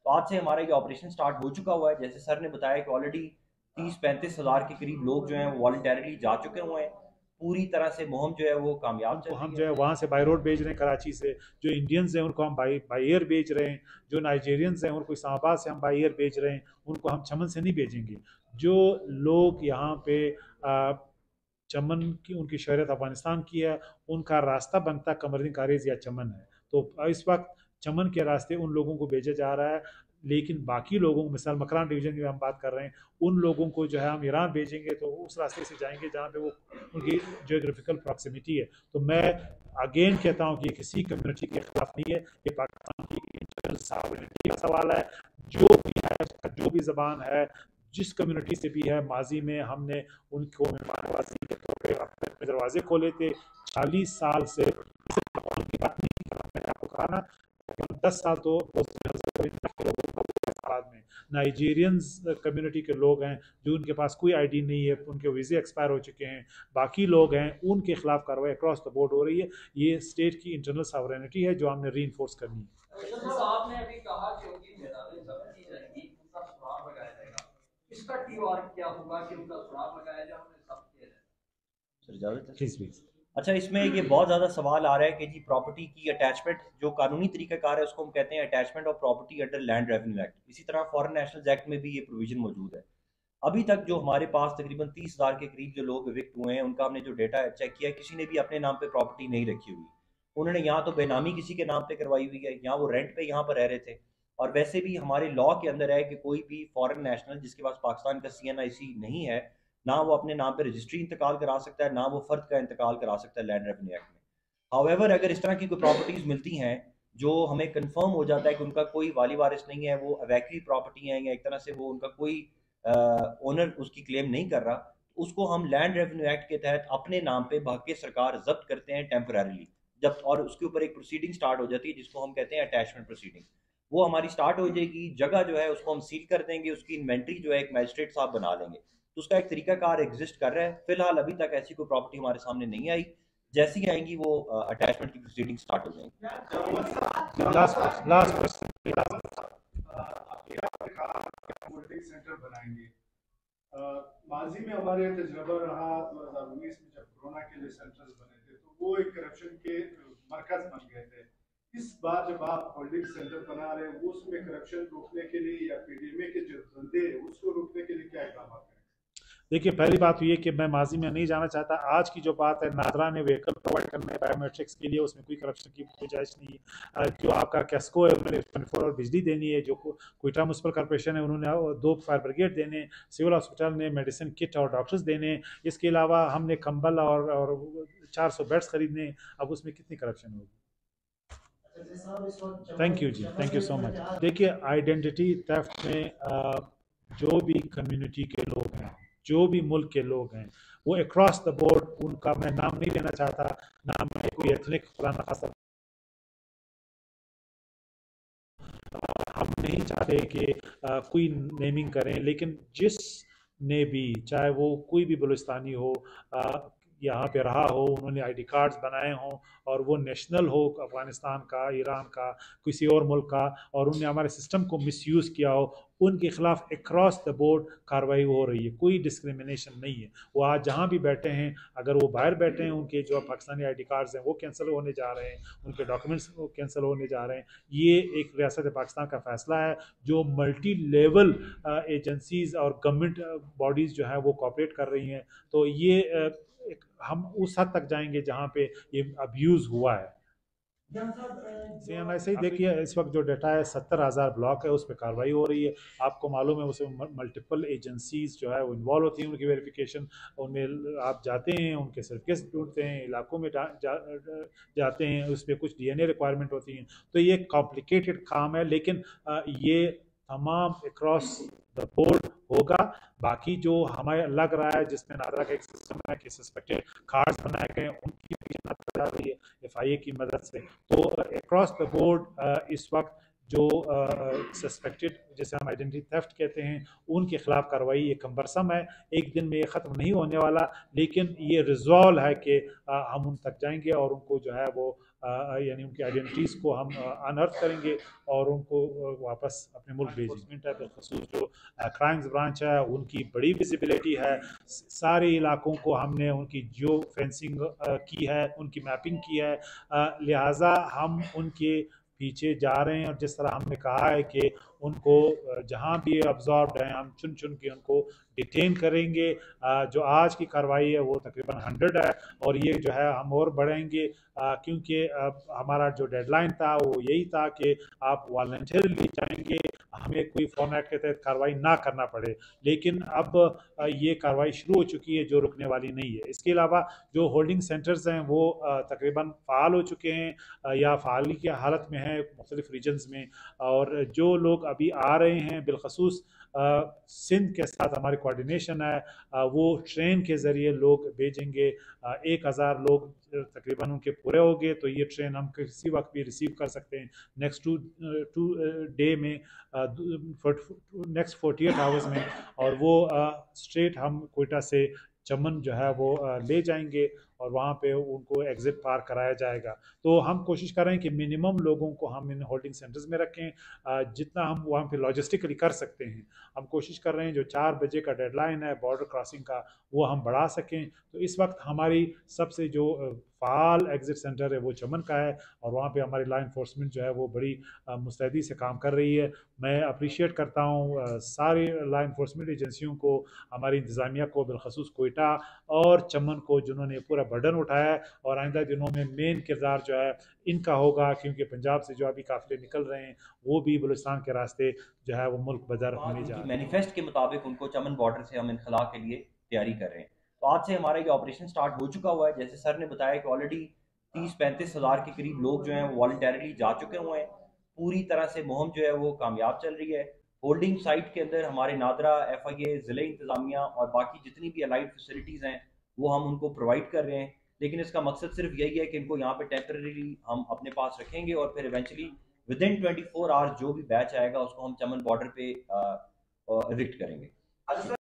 तो आज से हमारा ये ऑपरेशन स्टार्ट हो चुका हुआ है। जैसे सर ने बताया कि ऑलरेडी 30-35 हज़ार के करीब लोग जो हैं वो वॉलंटरली जा चुके हुए हैं। पूरी तरह से मुहिम जो है वो कामयाब चल उनको रही हम है। जो है वहाँ से बाई रोड भेज रहे हैं कराची से, जो इंडियंस हैं उनको हम बाई बाई एयर भेज रहे हैं, जो नाइजीरियंस हैं उनको इस्लामाबाद से हम बाई एयर भेज रहे हैं, उनको हम चमन से नहीं भेजेंगे। जो लोग यहाँ पे चमन की उनकी शहरत अफगानिस्तान की है, उनका रास्ता बनता कमरदिन कारेज या चमन है। तो इस वक्त चमन के रास्ते उन लोगों को भेजा जा रहा है, लेकिन बाकी लोगों को, मिसाल मकरान डिवीजन की हम बात कर रहे हैं, उन लोगों को जो है हम ईरान भेजेंगे तो उस रास्ते से जाएंगे जहाँ पे वो उनकी जोग्राफिकल प्रॉक्सिमिटी है। तो मैं अगेन कहता हूँ कि किसी कम्युनिटी के खिलाफ नहीं है, ये पाकिस्तान की इंटरनल सॉवरेनिटी का सवाल है। जो भी है, जो भी जबान है, जिस कम्युनिटी से भी है, माजी में हमने उनको मेहमान नवाजी के तौर पर अपने दरवाजे खोले थे। 40 साल से की बात नहीं कर रहा, मैंने आपको कहा ना, 10 साल तो बाद में नाइजीरियंस कम्युनिटी के लोग हैं जो उनके पास कोई आईडी नहीं है, उनके वीजे एक्सपायर हो चुके हैं, बाकी लोग हैं, उनके खिलाफ कार्रवाई अक्रॉस द बोर्ड हो रही है। ये स्टेट की इंटरनल सॉवरेनिटी है जो हमने री इन्फोर्स करनी है। आपने अभी कहा कि उनकी मैदानी जब्त की जाएगी, उनका सुराग लगाया जाएगा, इसका टीआर क्या होगा कि उनका सुराग लगाया जाए, उन्हें जब्त किया जाए? सर इजाजत है। Please please. अच्छा, इसमें ये बहुत ज़्यादा सवाल आ रहा है कि जी प्रॉपर्टी की अटैचमेंट जो कानूनी तरीकाकार है उसको हम कहते हैं attachment of property under land revenue act. इसी तरह फॉरेन नेशनल्स एक्ट में भी ये प्रोविजन मौजूद है। अभी तक जो हमारे पास तकरीबन 30,000 के करीब जो लोग इविक्ट हुए हैं उनका हमने जो डेटा चेक किया, किसी ने भी अपने नाम पे प्रॉपर्टी नहीं रखी हुई। उन्होंने यहाँ तो बेनामी किसी के नाम पे करवाई हुई है, यहाँ वो रेंट पे यहाँ पर रह रहे थे। और वैसे भी हमारे लॉ के अंदर है कि कोई भी फॉरेन नेशनल जिसके पास पाकिस्तान का CNIC नहीं है, ना वो अपने नाम पे रजिस्ट्री इंतकाल करा सकता है, ना वो फर्द का इंतकाल करा सकता है लैंड रेवेन्यू एक्ट में। हाउएवर अगर इस तरह की कोई प्रॉपर्टीज मिलती हैं जो हमें कंफर्म हो जाता है कि उनका कोई वाली वारिस नहीं है, वो अवैक्वी प्रॉपर्टी है या एक तरह से वो उनका कोई ओनर उसकी क्लेम नहीं कर रहा, तो उसको हम लैंड रेवेन्यू एक्ट के तहत अपने नाम पे भाग सरकार जब्त करते हैं टेम्पररीली। जब और उसके ऊपर एक प्रोसीडिंग स्टार्ट हो जाती है जिसको हम कहते हैं अटैचमेंट प्रोसीडिंग। वो हमारी स्टार्ट हो जाएगी, जगह जो है उसको हम सील कर देंगे, उसकी इन्वेंट्री जो है एक मैजिस्ट्रेट साहब बना लेंगे। तो उसका एक तरीकाकार एग्जिस्ट कर रहा है। फिलहाल अभी तक ऐसी कोई प्रॉपर्टी हमारे सामने नहीं आई। जैसी ही आएंगी वो अटैचमेंट की प्रोसीडिंग स्टार्ट हो जाएंगी। लास्ट लास्ट सेंटर बनाएंगे। माजी में हमारे तजर्बा रहा 2019 में जब कोरोना के लिए सेंटर्स बने थे तो वो एक करप्शन के मरकज बन गए थे। इस बार जब आप होल्डिंग सेंटर बना रहे हैं, वो उसमें करप्शन रोकने के लिए या पीडीएमए के जो धंधे हैं उसको रोकने के लिए क्या इकदाम करें? देखिए, पहली बात तो ये कि मैं माजी में नहीं जाना चाहता। आज की जो बात है, नादरा ने व्हीकल प्रोवाइड करने बायोमेट्रिक्स के लिए, उसमें कोई करप्शन की गुंजाइश नहीं है। जो आपका कैस्को है उन्होंने 24 आवर बिजली देनी है, जो कोयटा म्यूनसिपल कॉर्पोरेशन है उन्होंने 2 फायर ब्रिगेड देने, सिविल हॉस्पिटल ने मेडिसिन किट और डॉक्टर्स देने, इसके अलावा हमने कंबल और 400 बेड्स खरीदने। अब उसमें कितनी करप्शन होगी? थैंक यू जी, थैंक यू सो मच। देखिए, आइडेंटिटी थेफ्ट में जो भी कम्युनिटी के लोग हैं, जो भी मुल्क के लोग हैं, वो अक्रॉस द बोर्ड, उनका मैं नाम नहीं लेना चाहता, ना मैं कोई एथनिक फलाना खासा, हम नहीं चाहते कि कोई नेमिंग करें, लेकिन जिस ने भी, चाहे वो कोई भी बलूचिस्तानी हो, यहाँ पे रहा हो, उन्होंने आईडी कार्ड्स बनाए हों और वो नेशनल हो अफगानिस्तान का, ईरान का, किसी और मुल्क का, और उन्होंने हमारे सिस्टम को मिसयूज़ किया हो, उनके खिलाफ अक्रॉस द बोर्ड कार्रवाई हो रही है। कोई डिस्क्रिमिनेशन नहीं है। वो आज जहाँ भी बैठे हैं, अगर वो बाहर बैठे हैं, उनके जो पाकिस्तानी आईडी कार्ड्स हैं वो कैंसिल होने जा रहे हैं, उनके डॉक्यूमेंट्स वो कैंसिल होने जा रहे हैं। ये एक रियासत पाकिस्तान का फैसला है जो मल्टी लेवल एजेंसीज और गवर्नमेंट बॉडीज़ जो हैं वो कॉपरेट कर रही हैं। तो ये हम उस हद तक जाएंगे जहाँ पे ये अब्यूज़ हुआ है। CNI से ही देखिए, इस वक्त जो डाटा है 70,000 ब्लॉक है, उस पर कार्रवाई हो रही है। आपको मालूम है उसमें मल्टीपल एजेंसीज जो है वो इन्वॉल्व होती हैं, उनकी वेरिफिकेशन, उनमें आप जाते हैं, उनके सर्टिफिकेट्स ढूंढते हैं, इलाकों में जाते हैं, उस पर कुछ DNA रिक्वायरमेंट होती हैं। तो ये कॉम्प्लिकेटेड काम है, लेकिन ये तमाम अक्रॉस द बोर्ड होगा। बाकी जो हमें लग रहा है, जिसमें नादरा का एक सिस्टम है कि सस्पेक्टेड कार्ड्स बनाए गए, उनकी भी जांच जा रही है FIA की मदद से। तो अक्रॉस द बोर्ड इस वक्त जो सस्पेक्टेड, जैसे हम आइडेंटिटी थेफ्ट कहते हैं, उनके खिलाफ कार्रवाई ये कम्बरसम है। एक दिन में ये ख़त्म नहीं होने वाला, लेकिन ये रिजॉल्व है कि हम उन तक जाएंगे और उनको जो है वो यानी उनकी आइडेंटिटीज़ को हम अनअर्थ करेंगे और उनको वापस अपने मुल्क भेजेंगे। बिलखसूस जो क्राइम्स ब्रांच है उनकी बड़ी विजिबिलिटी है, सारे इलाकों को हमने उनकी जियो फेंसिंग की है, उनकी मैपिंग की है, लिहाजा हम उनके पीछे जा रहे हैं। और जिस तरह हमने कहा है कि उनको जहां भी ऑब्जॉर्व हैं हम चुन चुन के उनको डिटेन करेंगे। जो आज की कार्रवाई है वो तकरीबन 100 है और ये जो है हम और बढ़ाएंगे, क्योंकि हमारा जो डेडलाइन था वो यही था कि आप वॉलंटियरली जाएंगे, हमें कोई फॉर्म एक्ट के तहत कार्रवाई ना करना पड़े। लेकिन अब ये कार्रवाई शुरू हो चुकी है जो रुकने वाली नहीं है। इसके अलावा जो होल्डिंग सेंटर्स हैं वो तकरीबन फ़ाल हो चुके हैं या फ़ाली की हालत में हैं मुख्तलिफ़ रीजन्स में। और जो लोग अभी आ रहे हैं बिलखसूस सिंध के साथ हमारी कोऑर्डिनेशन है, वो ट्रेन के ज़रिए लोग भेजेंगे। 1000 लोग तकरीबन उनके पूरे हो गए तो ये ट्रेन हम किसी वक्त भी रिसीव कर सकते हैं नेक्स्ट टू डे में, नेक्स्ट 48 आवर्स में। और वो स्ट्रेट हम कोयटा से चमन जो है वो ले जाएंगे और वहाँ पे उनको एग्ज़िट पार कराया जाएगा। तो हम कोशिश कर रहे हैं कि मिनिमम लोगों को हम इन होल्डिंग सेंटर्स में रखें, जितना हम वहाँ पे लॉजिस्टिकली कर सकते हैं। हम कोशिश कर रहे हैं जो 4 बजे का डेडलाइन है बॉर्डर क्रॉसिंग का वो हम बढ़ा सकें। तो इस वक्त हमारी सबसे जो फ़ाल एग्ज़िट सेंटर है वो चमन का है और वहाँ पे हमारी लॉ इन्फोर्समेंट जो है वो बड़ी मुस्तैदी से काम कर रही है। मैं अप्रिशिएट करता हूँ सारी लॉ इन्फोर्समेंट एजेंसियों को, हमारी इंतज़ामिया को, बिलखसूस कोयटा और चमन को, जिन्होंने पूरा बर्डन उठाया है। और आइंदा दिनों में मेन किरदार जो है इनका होगा, क्योंकि पंजाब से जो अभी काफ़िले निकल रहे हैं वो भी बलूचिस्तान के रास्ते जो है वो मुल्क बदर होने जा रहे हैं। मैनिफेस्ट के मुताबिक उनको चमन बॉर्डर से हम इनखला के लिए तैयारी कर रहे हैं। तो आज से हमारा ये ऑपरेशन स्टार्ट हो चुका हुआ है। जैसे सर ने बताया कि ऑलरेडी 30-35 हज़ार के करीब लोग जो हैं वो वॉलंटरली जा चुके हुए हैं। पूरी तरह से मुहिम जो है वो कामयाब चल रही है। होल्डिंग साइट के अंदर हमारे नादरा, FIA, ज़िले इंतज़ामिया और बाकी जितनी भी अलाइड फैसिलिटीज़ हैं वो हम उनको प्रोवाइड कर रहे हैं। लेकिन इसका मकसद सिर्फ यही है कि इनको यहाँ पे टेम्परेरी हम अपने पास रखेंगे और फिर इवेंचुअली विदिन 24 आवर्स जो भी बैच आएगा उसको हम चमन बॉर्डर पे इविक्ट करेंगे।